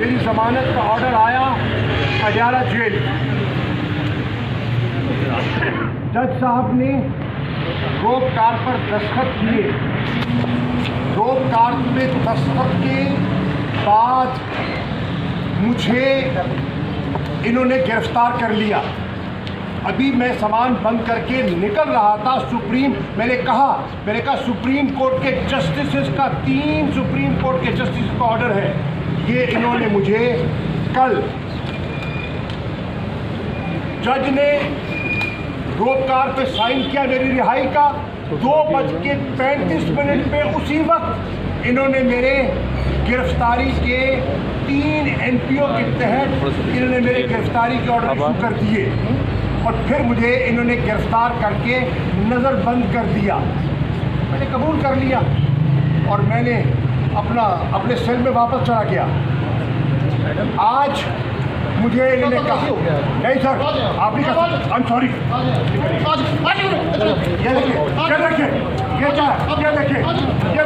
मेरी जमानत का ऑर्डर आया अडियाला जेल। जज साहब ने रोप कार पर दस्तखत किए। रोप कार पे दस्तखत के बाद मुझे इन्होंने गिरफ्तार कर लिया। अभी मैं सामान बंद करके निकल रहा था। मैंने कहा सुप्रीम कोर्ट के जस्टिसेस का 3 सुप्रीम कोर्ट के जस्टिस का ऑर्डर है। ये इन्होंने मुझे कल जज ने रोप कार पे साइन किया मेरी रिहाई का। 2:35 पे उसी वक्त इन्होंने मेरे गिरफ्तारी के 3 NPO के तहत इन्होंने मेरे गिरफ्तारी के ऑर्डर इशू कर दिए और फिर मुझे इन्होंने गिरफ्तार करके नज़रबंद कर दिया। मैंने कबूल कर लिया और मैंने अपने सेल में वापस चला गया। आज मुझे इन्होंने कहा नहीं सर आप ही का आई एम सॉरी। ये देखिए ये क्या है, ये देखिए ये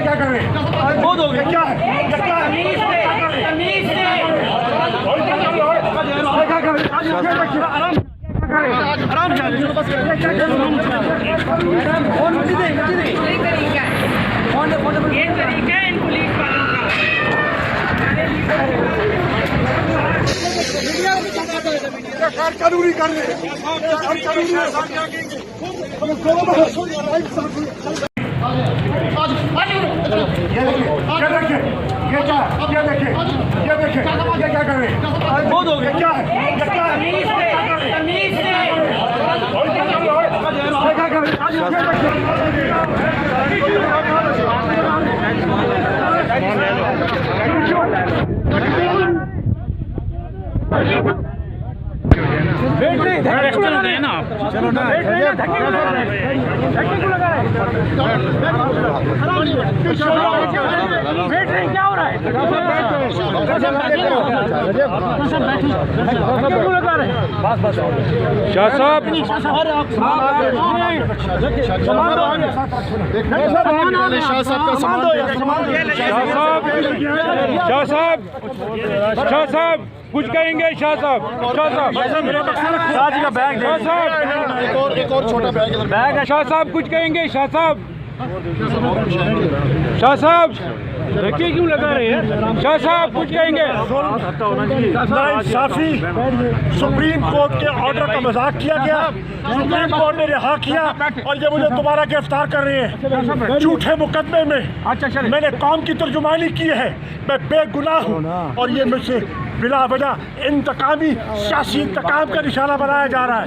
क्या कर रहे हैं, ये क्या है ये तरीका है इन पुलिस वालों का। कानूनी कर रहे ये क्या कर रहे हैं, क्या चलो ना क्या हो रहा है? शाह साहब शाह साहब कुछ कहेंगे? शाह साहब शाह जी का बैग शाह साहब एक और छोटा बैग है। शाह साहब कुछ कहेंगे? शाह साहब धक्के क्यों लगा रहे हैं? शाह साहब कुछ कहेंगे? नाइंसाफी सुप्रीम कोर्ट के ऑर्डर का मजाक किया गया। सुप्रीम कोर्ट ने रिहा किया और ये मुझे दोबारा गिरफ्तार कर रहे हैं झूठे मुकदमे में। मैंने कौम की तर्जुमानी की है, मैं बेगुनाह हूँ और ये मुझसे बिला वजह इंतकामी सियासी इंतकाम का निशाना बनाया जा रहा है।